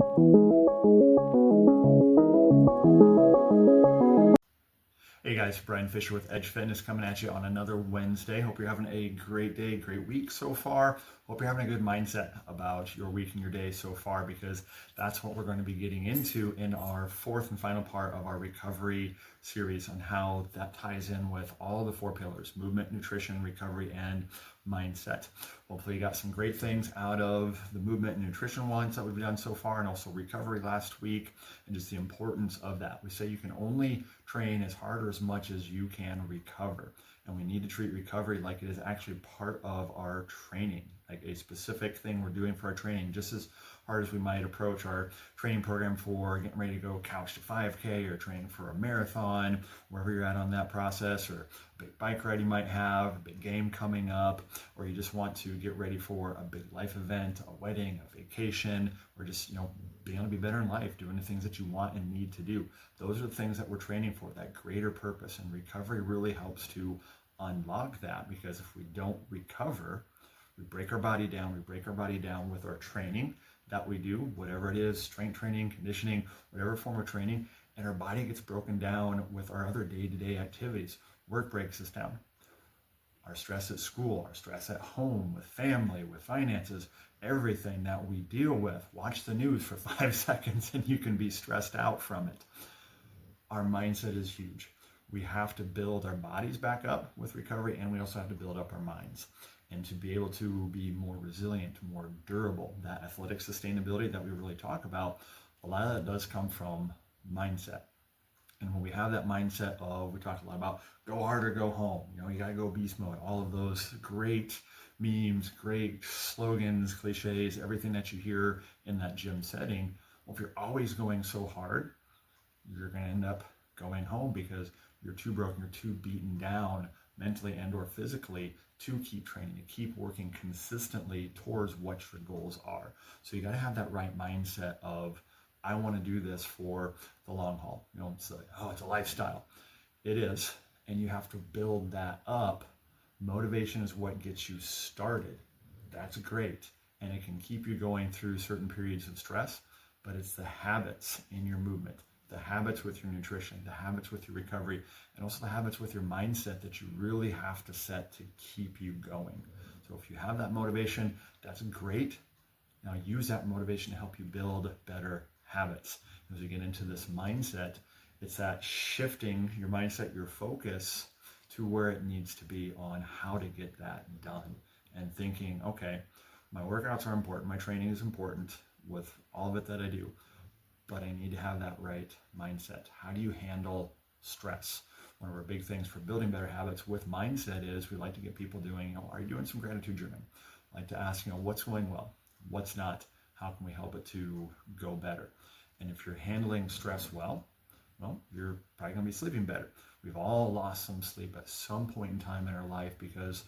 Hey guys, Brian Fisher with Edge Fitness coming at you on another Wednesday. Hope you're having a great day, great week so far. Hope you're having a good mindset about your week and your day so far, because that's what we're going to be getting into in our fourth and final part of our recovery series on how that ties in with all the four pillars: movement, nutrition, recovery, and mindset. Hopefully you got some great things out of the movement and nutrition ones that we've done so far, and also recovery last week, and just the importance of that. We say you can only train as hard or as much as you can recover, and we need to treat recovery like it is actually part of our training, like a specific thing we're doing for our training, just as hard as we might approach our training program for getting ready to go couch to 5K or training for a marathon, wherever you're at on that process, or a big bike ride you might have, a big game coming up, or you just want to get ready for a big life event, a wedding, a vacation, or just, being able to be better in life, doing the things that you want and need to do. Those are the things that we're training for, that greater purpose. And recovery really helps to unlock that, because if we don't recover, we break our body down. We break our body down with our training that we do, whatever it is, strength training, conditioning, whatever form of training, and our body gets broken down with our other day-to-day activities. Work breaks us down. Our stress at school, our stress at home, with family, with finances, everything that we deal with. Watch the news for 5 seconds and you can be stressed out from it. Our mindset is huge. We have to build our bodies back up with recovery, and we also have to build up our minds. And to be able to be more resilient, more durable, that athletic sustainability that we really talk about, a lot of that does come from mindset. And when we have that mindset of, we talked a lot about go hard or go home, you got to go beast mode, all of those great memes, great slogans, cliches, everything that you hear in that gym setting. Well, if you're always going so hard, you're going to end up going home, because you're too broken, you're too beaten down mentally and or physically to keep training, to keep working consistently towards what your goals are. So you got to have that right mindset of, I want to do this for the long haul. It's like, oh, it's a lifestyle. It is. And you have to build that up. Motivation is what gets you started. That's great. And it can keep you going through certain periods of stress, but it's the habits in your movement, the habits with your nutrition, the habits with your recovery, and also the habits with your mindset that you really have to set to keep you going. So if you have that motivation, that's great. Now use that motivation to help you build better habits. As we get into this mindset, it's that shifting your mindset, your focus to where it needs to be on how to get that done, and thinking, okay, my workouts are important, my training is important with all of it that I do, but I need to have that right mindset. How do you handle stress? One of our big things for building better habits with mindset is we like to get people doing, are you doing some gratitude journaling? I like to ask, what's going well? What's not? How can we help it to go better? And if you're handling stress well, you're probably going to be sleeping better. We've all lost some sleep at some point in time in our life because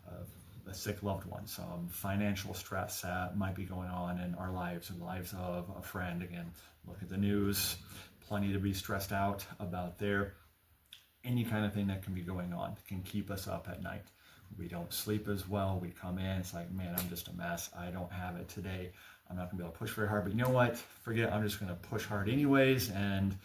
of a sick loved one, some financial stress that might be going on in our lives and the lives of a friend. Again, look at the news, plenty to be stressed out about there. Any kind of thing that can be going on can keep us up at night. We don't sleep as well. We come in, it's like, man, I'm just a mess. I don't have it today. I'm not going to be able to push very hard, but you know what? Forget, I'm just going to push hard anyways and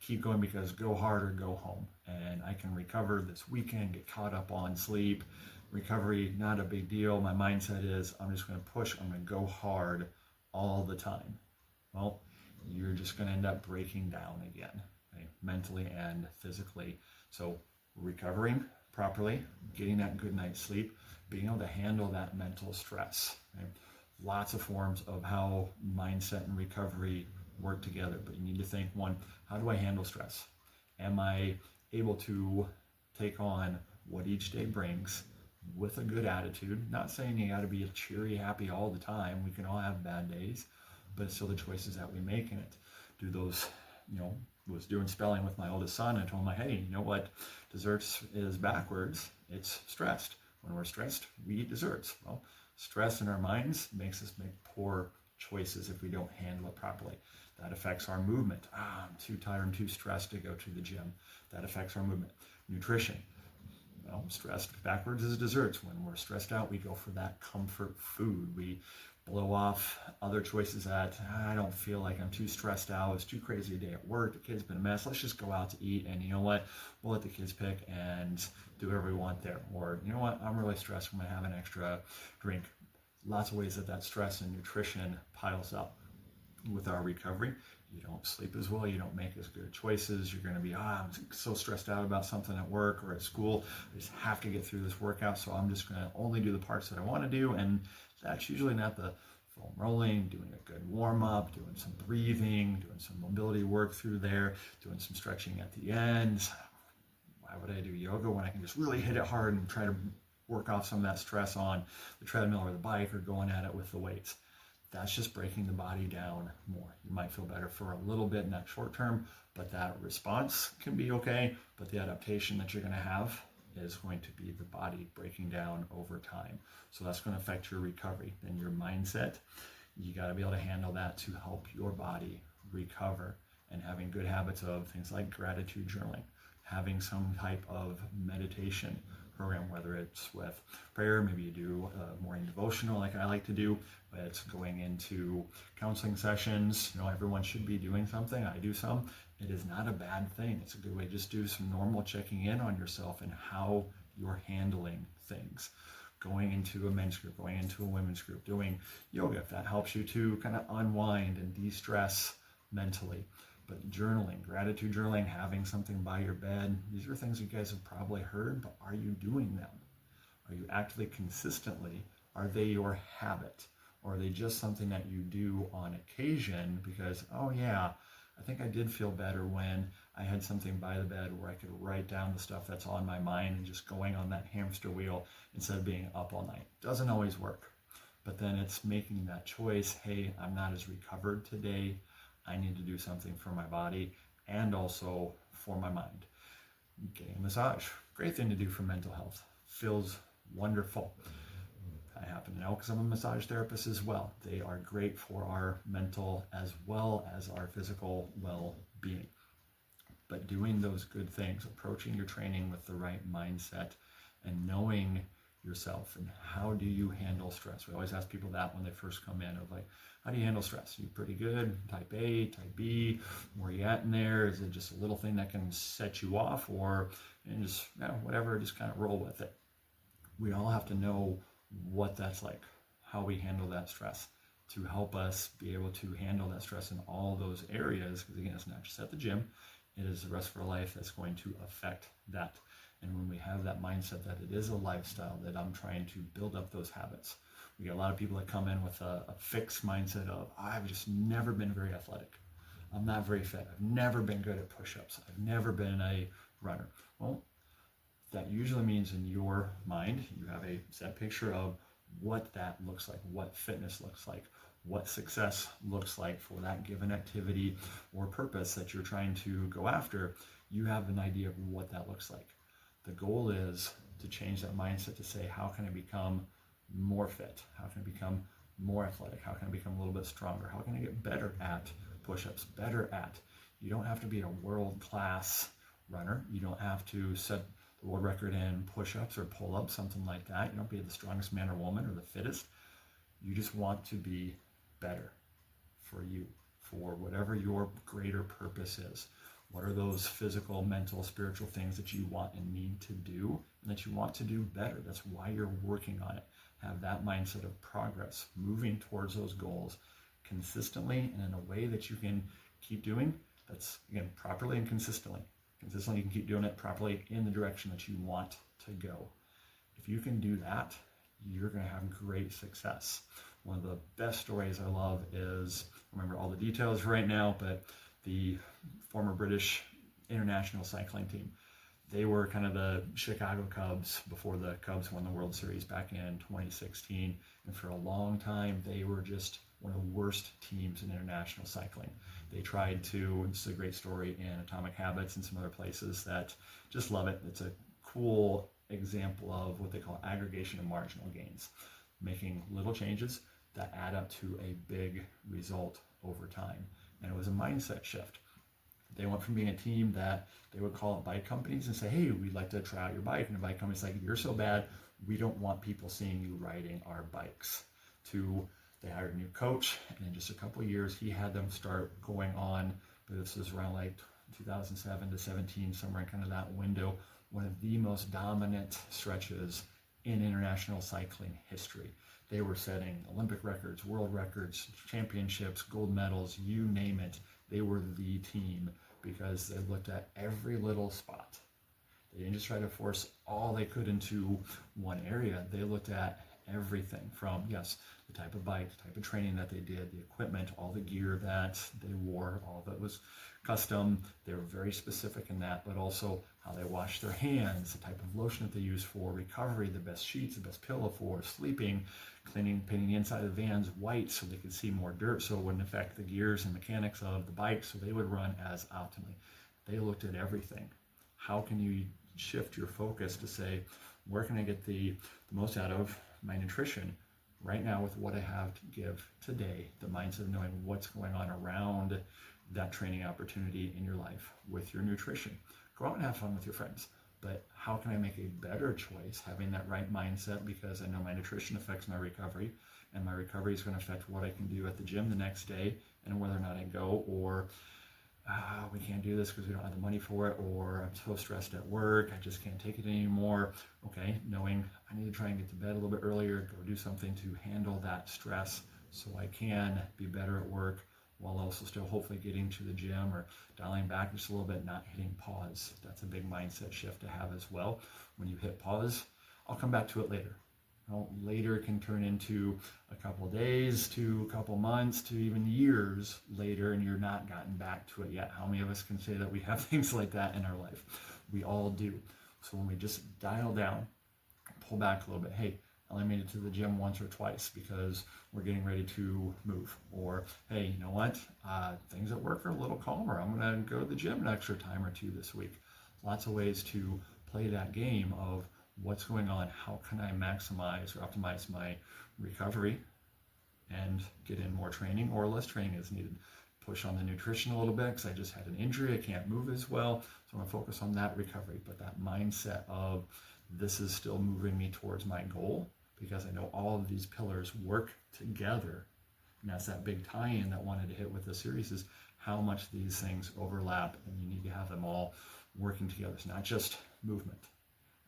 keep going, because go hard or go home. And I can recover this weekend, get caught up on sleep. Recovery, not a big deal. My mindset is, I'm just going to push, I'm going to go hard all the time. Well, you're just going to end up breaking down again, okay? Mentally and physically. So recovering properly, getting that good night's sleep, being able to handle that mental stress. Okay? Lots of forms of how mindset and recovery work together, but you need to think, one, how do I handle stress? Am I able to take on what each day brings with a good attitude? Not saying you got to be cheery, happy all the time. We can all have bad days, but it's still the choices that we make in it. Do those, was doing spelling with my oldest son. I told him, hey, you know what desserts is backwards? It's stressed. When we're stressed, we eat desserts. Well, stress in our minds makes us make poor choices if we don't handle it properly. That affects our movement. I'm too tired and too stressed to go to the gym. That affects our movement. Nutrition. Stressed backwards is desserts. When we're stressed out, we go for that comfort food. We blow off other choices that I don't feel like I'm too stressed out, it's too crazy a day at work, the kid's been a mess, let's just go out to eat, and you know what, we'll let the kids pick and do whatever we want there. Or you know what, I'm really stressed, I'm gonna have an extra drink. Lots of ways that stress and nutrition piles up. With our recovery, you don't sleep as well, you don't make as good choices, you're going to be, I'm so stressed out about something at work or at school, I just have to get through this workout, so I'm just going to only do the parts that I want to do, and that's usually not the foam rolling, doing a good warm-up, doing some breathing, doing some mobility work through there, doing some stretching at the end. Why would I do yoga when I can just really hit it hard and try to work off some of that stress on the treadmill or the bike or going at it with the weights? That's just breaking the body down more. You might feel better for a little bit in that short term, but that response can be okay. But the adaptation that you're going to have is going to be the body breaking down over time. So that's going to affect your recovery. Then your mindset, you got to be able to handle that to help your body recover. And having good habits of things like gratitude journaling, having some type of meditation program, whether it's with prayer, maybe you do a morning devotional like I like to do, but it's going into counseling sessions. You know, everyone should be doing something. I do some. It is not a bad thing. It's a good way to just do some normal checking in on yourself and how you're handling things. Going into a men's group, going into a women's group, doing yoga, if that helps you to kind of unwind and de-stress mentally. But journaling, gratitude journaling, having something by your bed, these are things you guys have probably heard, but are you doing them? Are you actively consistently? Are they your habit? Or are they just something that you do on occasion because, oh yeah, I think I did feel better when I had something by the bed where I could write down the stuff that's on my mind and just going on that hamster wheel instead of being up all night. Doesn't always work. But then it's making that choice, hey, I'm not as recovered today. I need to do something for my body and also for my mind. Getting a massage, great thing to do for mental health. Feels wonderful. I happen to know because I'm a massage therapist as well. They are great for our mental as well as our physical well-being. But doing those good things, approaching your training with the right mindset and knowing yourself and how do you handle stress. We always ask people that when they first come in, of like, how do you handle stress? Are you pretty good? Type A, type B, where are you at in there? Is it just a little thing that can set you off, or just whatever, just kind of roll with it? We all have to know what that's like, how we handle that stress to help us be able to handle that stress in all those areas, because again, it's not just at the gym, it is the rest of our life that's going to affect that. And when we have that mindset that it is a lifestyle, that I'm trying to build up those habits. We get a lot of people that come in with a fixed mindset of, I've just never been very athletic. I'm not very fit. I've never been good at push-ups. I've never been a runner. Well, that usually means in your mind, you have a set picture of what that looks like, what fitness looks like, what success looks like for that given activity or purpose that you're trying to go after. You have an idea of what that looks like. The goal is to change that mindset to say, how can I become more fit? How can I become more athletic? How can I become a little bit stronger? How can I get better at push-ups, better at? You don't have to be a world-class runner. You don't have to set the world record in push-ups or pull-ups, something like that. You don't have to be the strongest man or woman or the fittest. You just want to be better for you, for whatever your greater purpose is. What are those physical, mental, spiritual things that you want and need to do and that you want to do better? That's why you're working on it. Have that mindset of progress, moving towards those goals consistently and in a way that you can keep doing. That's, again, properly and consistently. Consistently, you can keep doing it properly in the direction that you want to go. If you can do that, you're going to have great success. One of the best stories I love is, I remember all the details right now, but the former British international cycling team. They were kind of the Chicago Cubs before the Cubs won the World Series back in 2016. And for a long time, they were just one of the worst teams in international cycling. They tried to, this is a great story in Atomic Habits and some other places that just love it. It's a cool example of what they call aggregation of marginal gains, making little changes that add up to a big result over time. And it was a mindset shift. They went from being a team that they would call up bike companies and say, hey, we'd like to try out your bike. And the bike company's like, you're so bad, we don't want people seeing you riding our bikes. To They hired a new coach, and in just a couple of years, he had them start going on. But this was around like 2007 to 17, somewhere in kind of that window, one of the most dominant stretches in international cycling history. They were setting Olympic records, world records, championships, gold medals, you name it. They were the team because they looked at every little spot. They didn't just try to force all they could into one area. They looked at everything from, yes, the type of bike, the type of training that they did, the equipment, all the gear that they wore, all that was custom. They were very specific in that, but also how they washed their hands, the type of lotion that they used for recovery, the best sheets, the best pillow for sleeping, cleaning, painting the inside of the vans white so they could see more dirt so it wouldn't affect the gears and mechanics of the bike so they would run as optimally. They looked at everything. How can you shift your focus to say, where can I get the most out of my nutrition right now with what I have to give today? The mindset of knowing what's going on around that training opportunity in your life with your nutrition. Go out and have fun with your friends, but how can I make a better choice having that right mindset, because I know my nutrition affects my recovery, and my recovery is going to affect what I can do at the gym the next day and whether or not I go, or we can't do this because we don't have the money for it, or I'm so stressed at work, I just can't take it anymore. Okay, knowing I need to try and get to bed a little bit earlier, go do something to handle that stress so I can be better at work while also still hopefully getting to the gym, or dialing back just a little bit, not hitting pause. That's a big mindset shift to have as well. When you hit pause, I'll come back to it later. Later can turn into a couple of days to a couple months to even years later, and you're not gotten back to it yet. How many of us can say that we have things like that in our life? We all do. So when we just dial down, pull back a little bit, hey, I only made it to the gym once or twice because we're getting ready to move. Or, hey, you know what? Things at work are a little calmer. I'm going to go to the gym an extra time or two this week. Lots of ways to play that game of what's going on, how can I maximize or optimize my recovery and get in more training or less training as needed. Push on the nutrition a little bit because I just had an injury, I can't move as well, so I'm going to focus on that recovery. But that mindset of this is still moving me towards my goal, because I know all of these pillars work together. And that's that big tie-in that I wanted to hit with the series, is how much these things overlap, and you need to have them all working together. It's not just movement,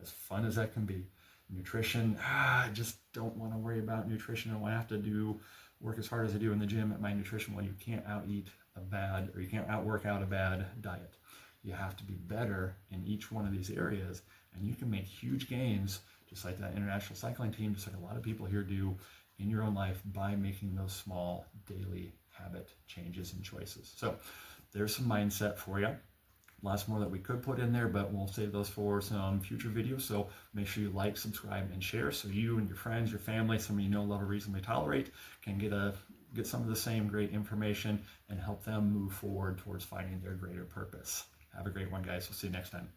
as fun as that can be. Nutrition, I just don't want to worry about nutrition. I don't have to work as hard as I do in the gym at my nutrition. Well, you can't out-eat a bad, or you can't out-work out a bad diet. You have to be better in each one of these areas, and you can make huge gains, just like that international cycling team, just like a lot of people here do in your own life, by making those small daily habit changes and choices. So there's some mindset for you. Lots more that we could put in there, but we'll save those for some future videos. So make sure you like, subscribe, and share so you and your friends, your family, somebody you know, love, or reasonably tolerate, can get some of the same great information and help them move forward towards finding their greater purpose. Have a great one, guys. We'll see you next time.